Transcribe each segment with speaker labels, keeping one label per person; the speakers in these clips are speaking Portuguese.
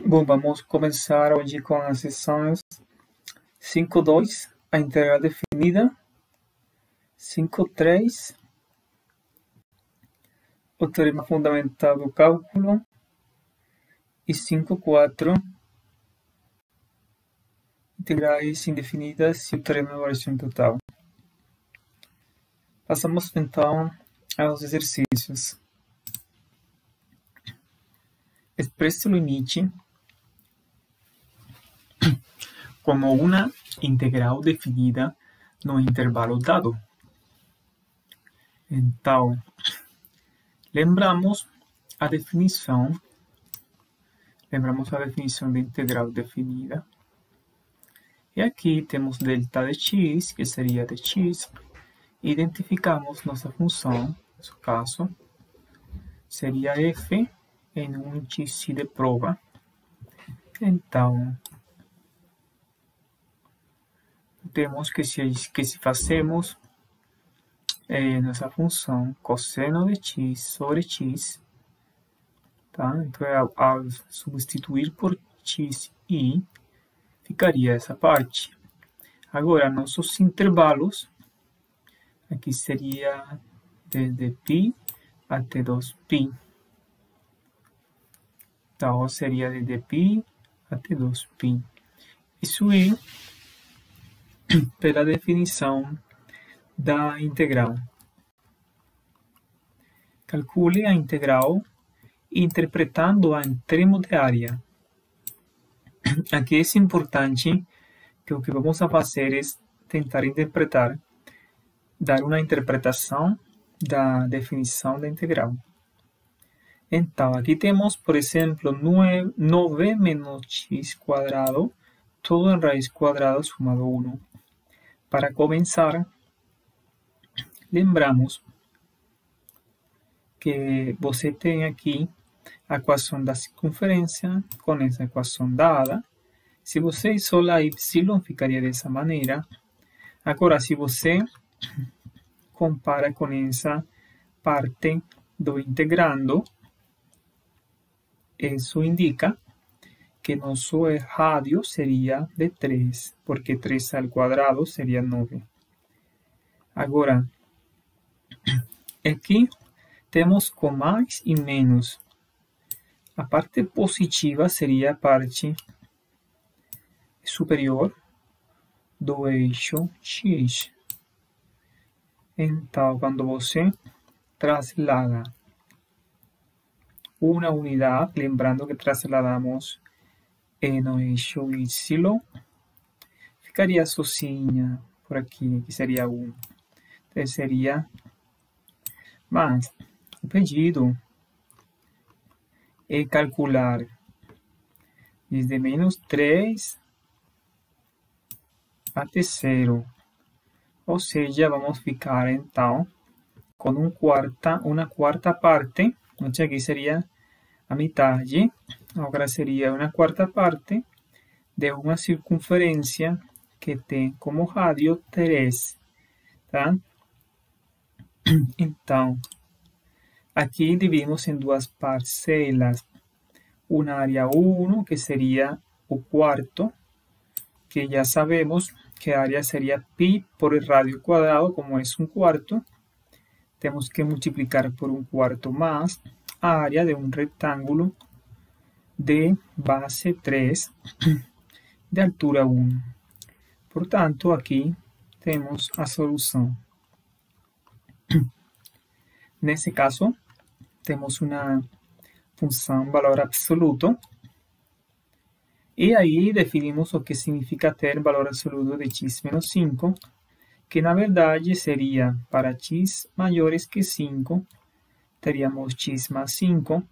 Speaker 1: Bom, vamos começar hoje com as sessões 5.2, a integral definida, 5.3, o teorema fundamental do cálculo, e 5.4, integrais indefinidas e o teorema da variação total. Passamos então aos exercícios. Expresse o limite como uma integral definida no intervalo dado. Então, lembramos a definição de integral definida. E aqui temos delta de x, que seria dx. Identificamos nossa função, nesse caso, seria f em um índice de prova. Então, temos que se fazemos nossa função cosseno de x sobre x, tá? Então, ao substituir por x e ficaria essa parte. Agora, nossos intervalos, aqui seria desde π até 2π. Então, seria desde π até 2π. Isso é pela definição da integral. Calcule a integral interpretando-a em termos de área. Aqui é importante que o que vamos a fazer é tentar interpretar, dar uma interpretação da definição da integral. Então, aqui temos, por exemplo, 9 menos x quadrado, todo em raiz quadrada somado 1. Para começar, lembramos que você tem aqui a equação da circunferência com essa equação dada. Se você isola y, ficaria dessa maneira. Agora, se você compara com essa parte do integrando, isso indica que nosso rádio seria de 3, porque 3 ao quadrado seria 9. Agora, aqui temos com mais e menos. A parte positiva seria a parte superior do eixo x. Então, quando você traslada uma unidade, lembrando que trasladamos no eixo y, ficaria sozinha por aqui, que seria 1. Então, seria, mas o pedido é calcular desde menos 3 até 0. Ou seja, vamos ficar então com uma quarta parte, onde aqui seria a metade. Agora seria uma quarta parte de uma circunferência que tem como rádio 3, tá? Então, aqui dividimos em duas parcelas. Uma área 1, que seria o quarto, que já sabemos que a área seria π por el radio quadrado, como é um quarto. Temos que multiplicar por um quarto mais a área de um retângulo de base 3, de altura 1. Portanto, aqui temos a solução. Nesse caso, temos uma função valor absoluto. E aí definimos o que significa ter valor absoluto de x menos 5, que na verdade seria para x maiores que 5, teríamos x mais 5.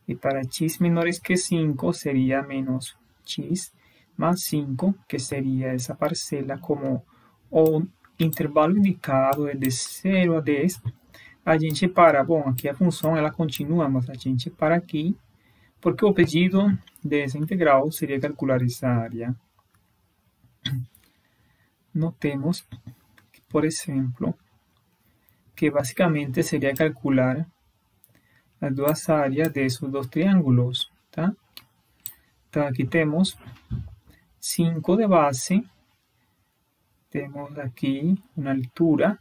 Speaker 1: E para x menores que 5 seria menos x mais 5, que seria essa parcela, como o intervalo indicado é de 0 a 10. A gente para, bom, aqui a função ela continua, mas a gente para aqui, porque o pedido dessa integral seria calcular essa área. Notemos, por exemplo, que basicamente seria calcular as duas áreas desses dois triângulos. tá? Então aqui temos 5 de base, temos aqui uma altura,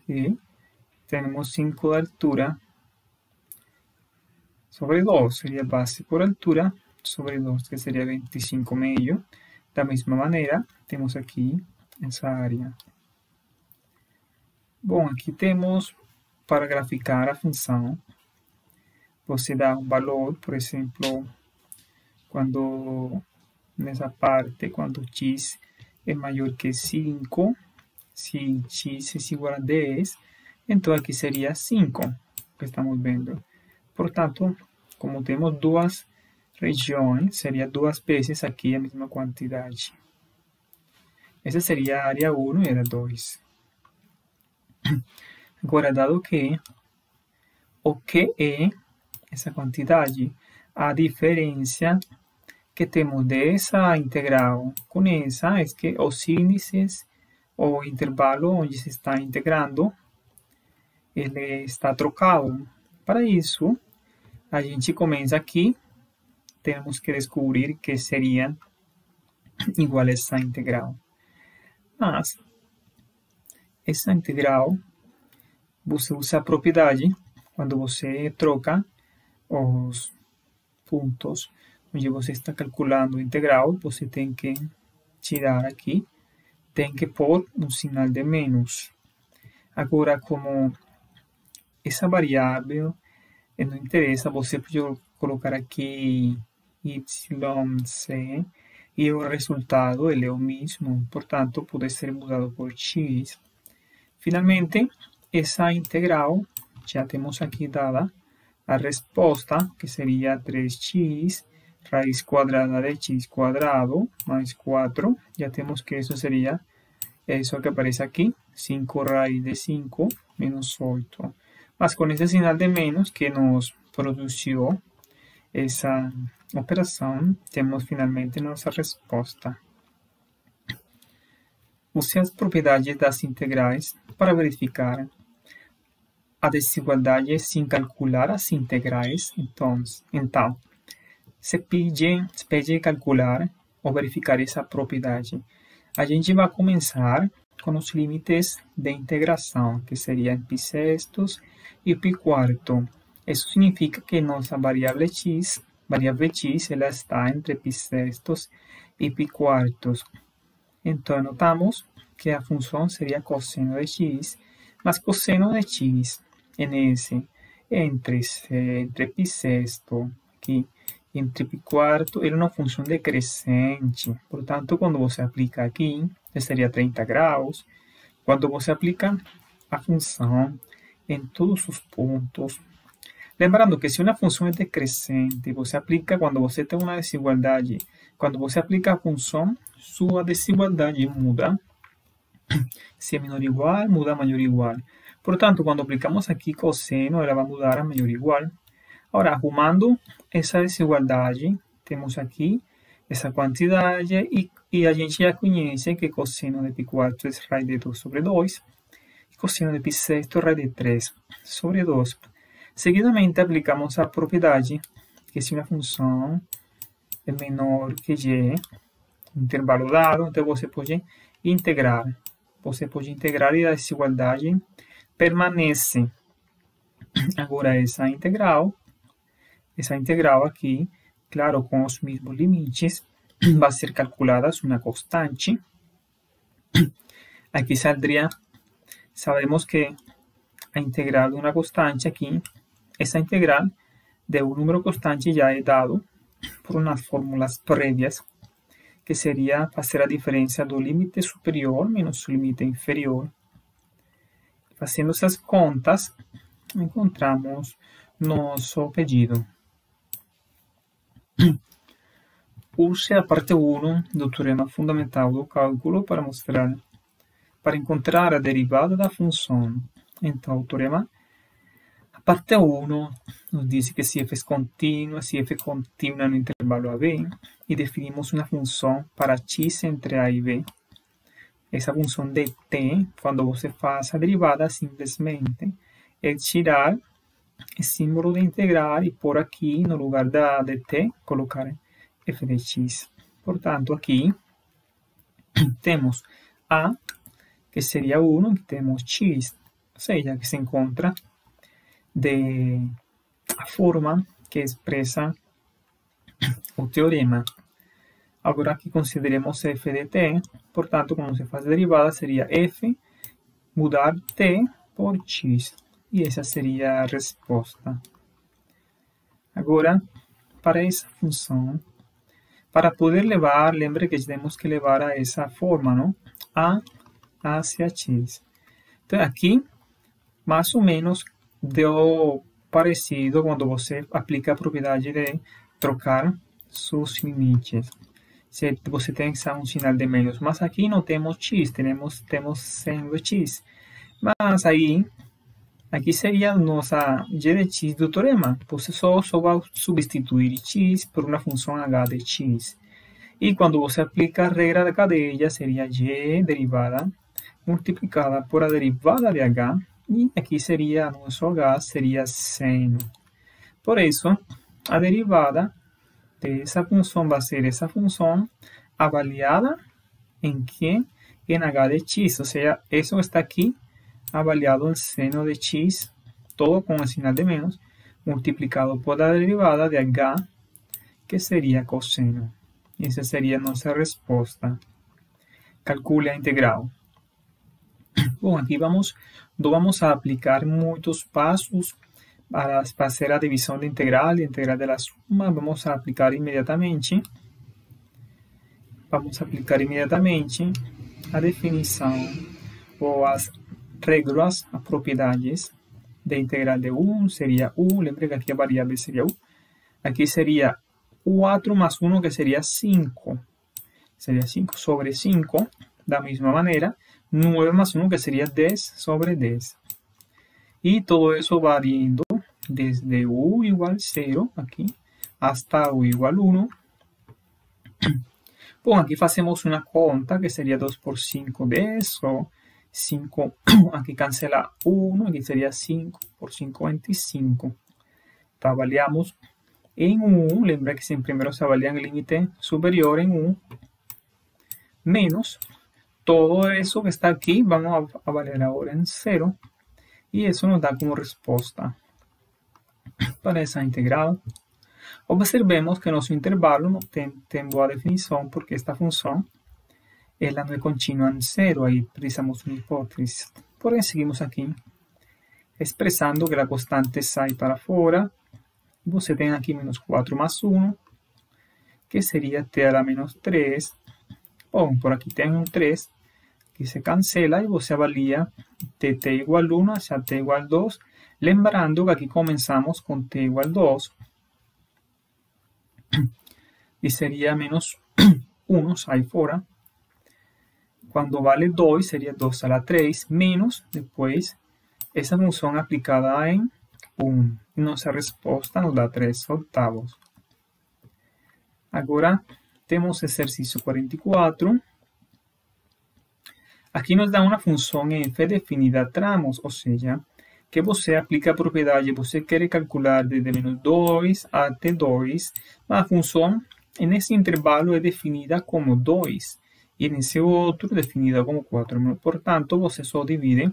Speaker 1: ¿sí? Tenemos 5 de altura sobre 2, sería base por altura sobre 2, que sería 25 medio. Da mesma maneira, temos aqui essa área. Bom, aqui temos para graficar a função. Você dá um valor, por exemplo, quando nessa parte, quando x é maior que 5, se x é igual a 10, então aqui seria 5, que estamos vendo. Portanto, como temos duas regiões, seria duas vezes aqui a mesma quantidade. Essa seria a área 1 e a área 2. Agora, dado que o que é essa quantidade? A diferença que temos dessa integral com essa é que os índices, o intervalo onde se está integrando, ele está trocado. Para isso, a gente começa aqui, temos que descobrir que seria igual a essa integral. Mas, essa integral, você usa a propriedade quando você troca os pontos onde você está calculando a integral, você tem que tirar aqui, tem que pôr um sinal de menos. Agora, como essa variável não interessa, você pode colocar aqui yc e o resultado ele é o mesmo, portanto, pode ser mudado por x. Finalmente, essa integral, já temos aqui dada a resposta, que seria 3x raiz quadrada de x quadrado mais 4. Já temos que isso seria isso que aparece aqui, 5 raiz de 5 menos 8. Mas com esse sinal de menos que nos produziu essa operação, temos finalmente nossa resposta. Use as propriedades das integrais para verificar a desigualdade sem calcular as integrais. Então se pede calcular ou verificar essa propriedade. A gente vai começar com os limites de integração, que seriam π sextos e π quarto. Isso significa que nossa variável x, ela está entre π sextos e π quartos. Então, notamos que a função seria cosseno de x, mas cosseno de x entre π sexto aqui, entre π quarto, ele é uma função decrescente. Portanto, quando você aplica aqui, seria 30 graus. Quando você aplica a função em todos os pontos, lembrando que se uma função é decrescente, você aplica quando você tem uma desigualdade. Quando você aplica a função, sua desigualdade muda. Se é menor ou igual, muda a maior ou igual. Portanto, quando aplicamos aqui cosseno, ela vai mudar a maior ou igual. Agora, arrumando essa desigualdade, temos aqui essa quantidade e a gente já conhece que cosseno de π quarto é raiz de 2 sobre 2 e cosseno de π sexto é raiz de 3 sobre 2. Seguidamente, aplicamos a propriedade que se uma função é menor que y, intervalo dado, então você pode integrar. Você pode integrar e a desigualdade permanece. Agora, essa integral aqui, claro, com os mesmos limites, vai ser calculada uma constante. Aqui saldria, sabemos que a integral de uma constante aqui, essa integral de um número constante já é dado por umas fórmulas prévias, que seria fazer a diferença do limite superior menos o limite inferior. Fazendo essas contas, encontramos nosso pedido. Use a parte 1 do teorema fundamental do cálculo para encontrar a derivada da função. Então, o teorema, a parte 1 nos diz que se f é contínua no intervalo AB, e definimos uma função para x entre a e b. Essa função de t, quando você faz a derivada, simplesmente é tirar el símbolo de integrar y por aquí, en lugar de t, colocar f de x. Portanto, aquí tenemos a, que sería 1, y tenemos x, o sea, que se encuentra de la forma que expresa el teorema. Ahora aquí consideremos f de t, portanto, como se hace derivada, sería f mudar t por x. E essa seria a resposta. Agora, para essa função, para poder levar, lembre que temos que levar a essa forma, não? A hacia x. Então, aqui, mais ou menos, deu parecido quando você aplica a propriedade de trocar seus limites. Se você tem que usar um sinal de menos, mas aqui não temos x, temos seno de x. Mas aí, aqui seria a nossa g de x do teorema. Você só vai substituir x por uma função h de x. E quando você aplica a regra da cadeia, seria g derivada multiplicada por a derivada de h. E aqui seria, nosso h seria seno. Por isso, a derivada dessa função vai ser essa função avaliada em que? Em h de x. Ou seja, isso está aqui avaliado el seno de x, todo con el sinal de menos, multiplicado por la derivada de h, que sería coseno. Y esa sería nuestra respuesta. Calcule a integral. Bom, aqui não vamos a aplicar muitos passos para fazer a divisão de integral e integral da suma. Vamos a aplicar imediatamente. Vamos a aplicar imediatamente a definição ou as regras, as propriedades de integral de 1 seria 1, lembre que aqui a variável seria 1, aqui seria 4 mais 1 que seria 5, seria 5 sobre 5, da mesma maneira, 9 mais 1 que seria 10 sobre 10, e todo isso variando desde u igual 0, aqui, hasta u igual 1. Bom, aqui fazemos uma conta que seria 2 por 5, 10, ou 5, aquí cancela 1, aquí sería 5 por 5, 25. Então, avaliamos em 1, lembra que sempre primeiro se avalia em límite superior em 1, menos todo isso que está aqui, vamos a avaliar agora em 0, e isso nos dá como resposta para essa integral. Observemos que nosso intervalo não tem boa definição, porque esta função ela não é contínua em 0, aí precisamos de uma hipótese. Porém, seguimos aqui, expressando que a constante sai para fora. Você tem aqui menos 4 mais 1, que seria t a la menos 3. Bom, por aqui tem um 3, que se cancela e você avalia tt igual 1 a t igual 2. Lembrando que aqui começamos com t igual 2. E seria menos 1, sai fora. Quando vale 2, seria 2 a la 3, menos, depois, essa função aplicada em 1. E nossa resposta nos dá 3 oitavos. Agora, temos exercício 44. Aqui nos dá uma função f definida a tramos, ou seja, que você aplica a propriedade, você quer calcular desde menos 2 até 2, mas a função, nesse intervalo, é definida como 2. E nesse outro, definida como 4. Portanto, você só divide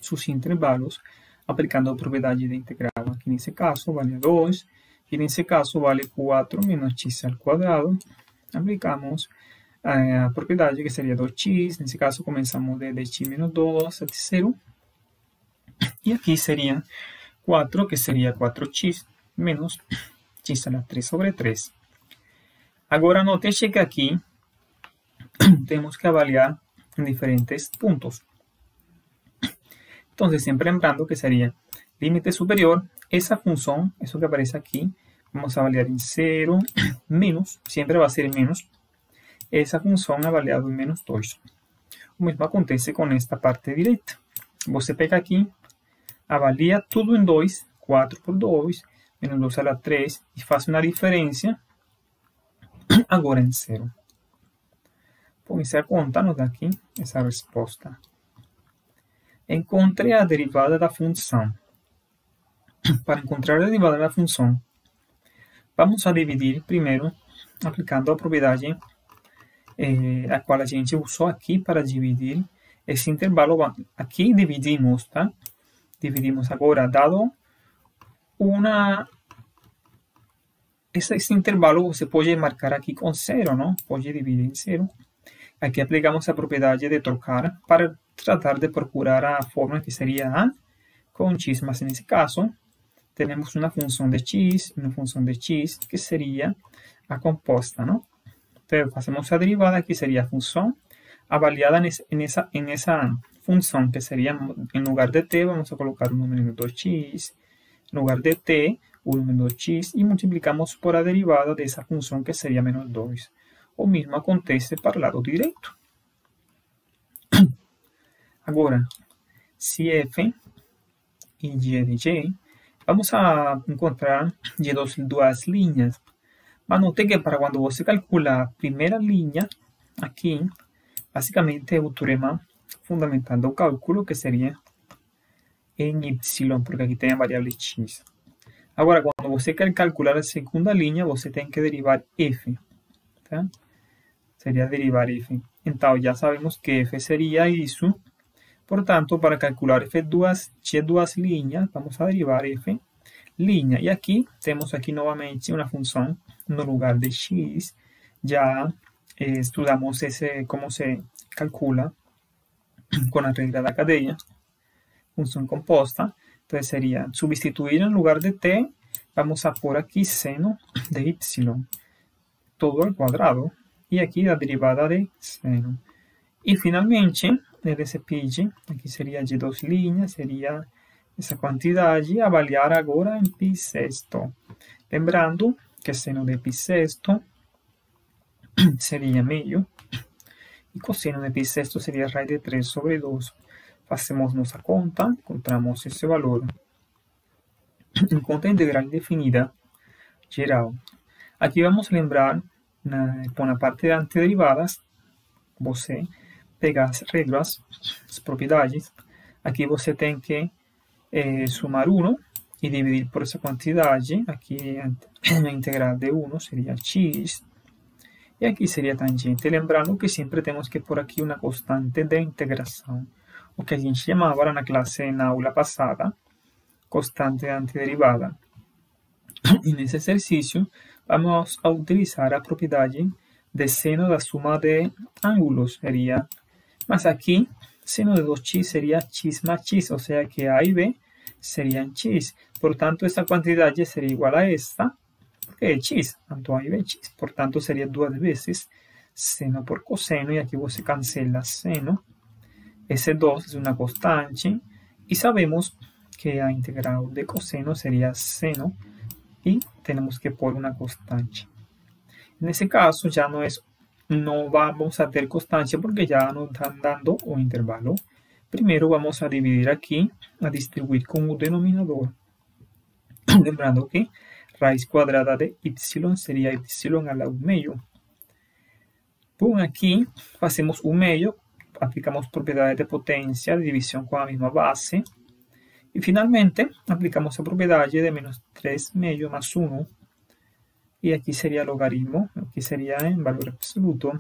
Speaker 1: seus intervalos aplicando a propriedade de integral. Aqui nesse caso vale 2, e nesse caso vale 4 menos x ao quadrado. Aplicamos a propriedade que seria 2x, nesse caso começamos de x menos 2 até 0. E aqui seria 4, que seria 4x menos x a la 3 sobre 3. Agora, note que aqui temos que avaliar em diferentes pontos. Então, sempre lembrando que seria límite superior, essa função, isso que aparece aqui, vamos avaliar em 0, menos, sempre vai ser menos, essa função avaliada em menos 2. O mesmo acontece com esta parte direita. Você pega aqui, avalia tudo em 2, 4 por 2, menos 2 a la 3, e faz uma diferença agora em 0. Com essa conta, nos dá aqui essa resposta. Encontre a derivada da função. para encontrar a derivada da função, vamos a dividir primeiro, aplicando a propriedade a qual a gente usou aqui para dividir esse intervalo. Aqui dividimos, tá? Dividimos agora, dado esse intervalo, você pode marcar aqui com 0, não? Pode dividir em 0. Aqui aplicamos a propriedade de trocar para tratar de procurar a fórmula que seria A com x, mas nesse caso, temos uma função de x e uma função de x, que seria a composta, não? Então, fazemos a derivada, que seria a função, avaliada nessa função, que seria, em lugar de t, vamos a colocar o número 2x, em lugar de t, o número 2x, e multiplicamos por a derivada dessa função, que seria menos 2. O mesmo acontece para o lado direito. Agora, se f e g de g, vamos a encontrar de duas linhas. Mas note que para quando você calcula a primeira linha, aqui, basicamente é o teorema fundamental do cálculo, que seria em y, porque aqui tem a variável x. Agora, quando você quer calcular a segunda linha, você tem que derivar f. Tá? Seria derivar f. Então, já sabemos que f seria isso. Portanto, para calcular g duas linhas, vamos a derivar f linha. E aqui, temos aqui novamente uma função no lugar de x. Já estudamos como se calcula com a regra da cadeia. Função composta. Então, seria substituir em lugar de t, vamos a pôr aqui seno de y, todo ao quadrado. E aqui a derivada de seno. E, finalmente, ele despide, aqui seria de duas linhas, seria essa quantidade, avaliar agora em π sexto. Lembrando que seno de π sexto seria meio, e cosseno de π sexto seria raiz de 3 sobre 2. Fazemos nossa conta, encontramos esse valor. Em conta integral definida, geral. Aqui vamos lembrar, na parte de antiderivadas, você pegar as regras, as propriedades. Aqui você tem que somar 1 e dividir por essa quantidade. Aqui a integral de 1 seria x. E aqui seria tangente. Lembrando que sempre temos que pôr aqui uma constante de integração. O que a gente chamava na classe, na aula passada, constante de antiderivada. E nesse exercício, vamos a utilizar a propriedade de seno da suma de ângulos. Seria, mas aqui, seno de 2x seria x mais x, ou seja que a e b seriam x. Portanto, essa quantidade seria igual a esta, porque é x, tanto a e b é x. Portanto, seria duas vezes seno por cosseno, e aqui você cancela seno. Esse 2 é uma constante, e sabemos que a integral de cosseno seria seno, e temos que pôr uma constante. Nesse caso, já não vamos a ter constante, porque já nos estão dando o intervalo. Primeiro, vamos a dividir aqui, a distribuir com o denominador. Lembrando que raiz quadrada de y seria y ao meio. Bom, aqui fazemos o meio, aplicamos propriedade de potência, de divisão com a mesma base. E, finalmente, aplicamos a propriedade de menos 3 meio mais 1. E aqui seria logaritmo, aqui seria em valor absoluto.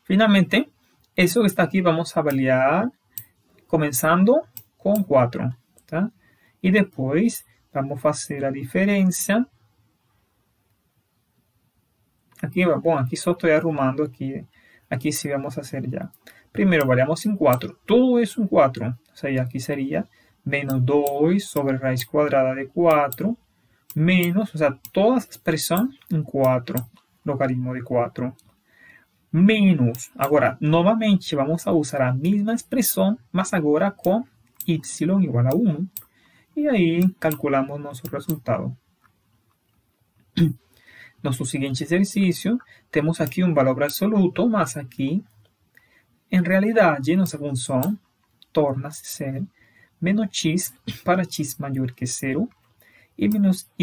Speaker 1: Finalmente, isso que está aqui vamos a avaliar começando com 4. Tá? E depois vamos fazer a diferença. Aqui, bom, aqui só estou arrumando aqui. Aqui sim vamos fazer já. Primeiro, avaliamos em 4. Tudo isso em 4. Ou seja, aqui seria menos 2 sobre raiz quadrada de 4, menos, ou seja, toda essa expressão em 4, logaritmo de 4, menos. Agora, novamente, vamos a usar a mesma expressão, mas agora com y igual a 1. E aí, calculamos nosso resultado. Nosso seguinte exercício, temos aqui um valor absoluto, mas aqui, em realidade, nossa função torna-se ser menos x para x maior que 0 e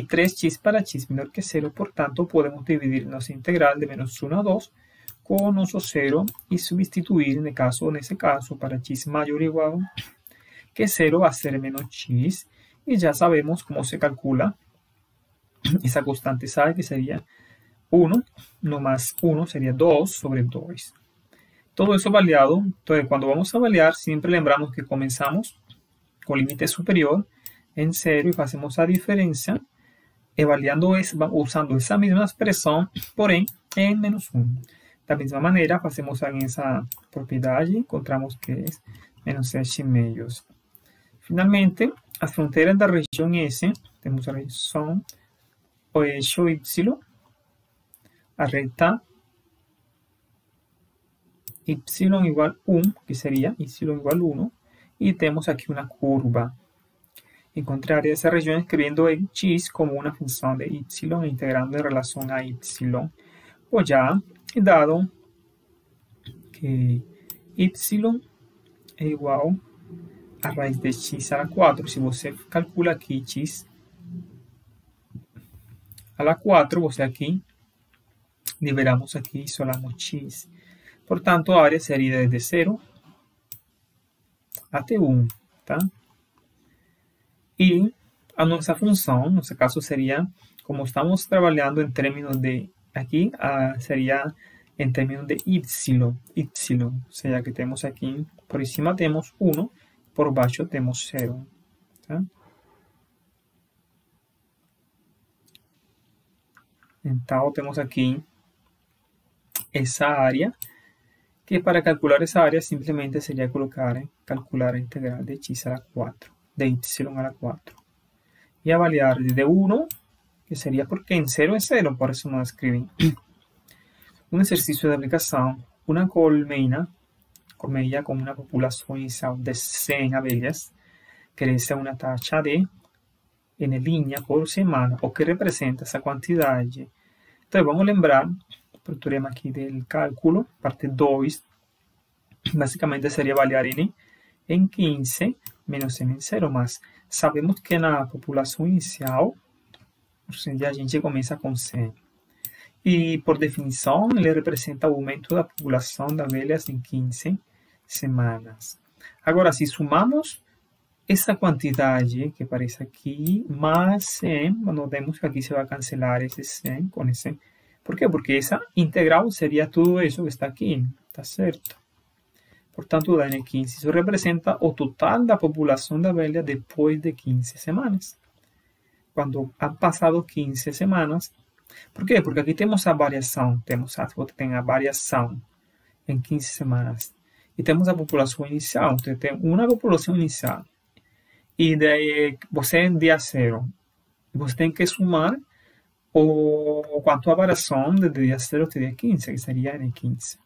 Speaker 1: 3x para x menor que 0. Portanto, podemos dividir nossa integral de menos 1 a 2 com nosso 0 e substituir, nesse caso, para x maior ou igual que 0 a ser menos x. Y ya sabemos cómo se calcula esa constante psi, que sería 1, no más 1 sería 2 sobre 2. Todo eso avaliado. Entonces, cuando vamos a avaliar, siempre lembramos que comenzamos con límite superior en 0 y hacemos a diferencia, usando esa misma expresión, porém, en menos 1. Da mesma maneira, hacemos essa propriedade e encontramos que é menos 7,5. Finalmente, as fronteiras da região S, temos a região o eixo Y, a reta y igual 1, que sería y igual 1, y tenemos aquí una curva. Encontrar esa región escribiendo x como una función de y e integrando en relación a y. Pues ya he dado que y es igual a raíz de x a la 4. Si você calcula aquí x a la 4, você aquí liberamos aquí y isolamos x. Portanto, a área seria desde 0 até 1, tá? E a nossa função, no nosso caso, seria, como estamos trabalhando em termos de, aqui, seria em termos de y, ou seja, que temos aqui, por cima temos 1, por baixo temos 0, tá? Então, temos aqui essa área, que para calcular essa área simplesmente seria calcular a integral de x a la 4, de y a la 4. Y avaliar desde 1, que sería porque en 0 es 0, por eso no escribí. Un ejercicio de aplicación, una colmena con una población inicial de 100 abellas, crece una taxa de N línea por semana, o que representa esa cantidad. Entonces vamos a lembrar, el teorema aquí del cálculo, parte 2, básicamente sería avaliar N en 15 menos N en 0, mas sabemos que na população inicial, a gente começa com 100. E, por definição, ele representa o aumento da população de abelhas em 15 semanas. Agora, se somamos essa quantidade que aparece aqui, mais 100, notemos que aqui se vai cancelar esse 100 com esse. Por quê? Porque essa integral seria tudo isso que está aqui, tá certo? Portanto, da N15, isso representa o total da população da abelha depois de 15 semanas. Quando han passado 15 semanas. Por quê? Porque aqui temos a variação. Tem a variação em 15 semanas. E temos a população inicial. Então, tem uma população inicial. E daí, você em dia 0. Você tem que somar quanto a variação desde dia 0 até dia 15, que seria N15.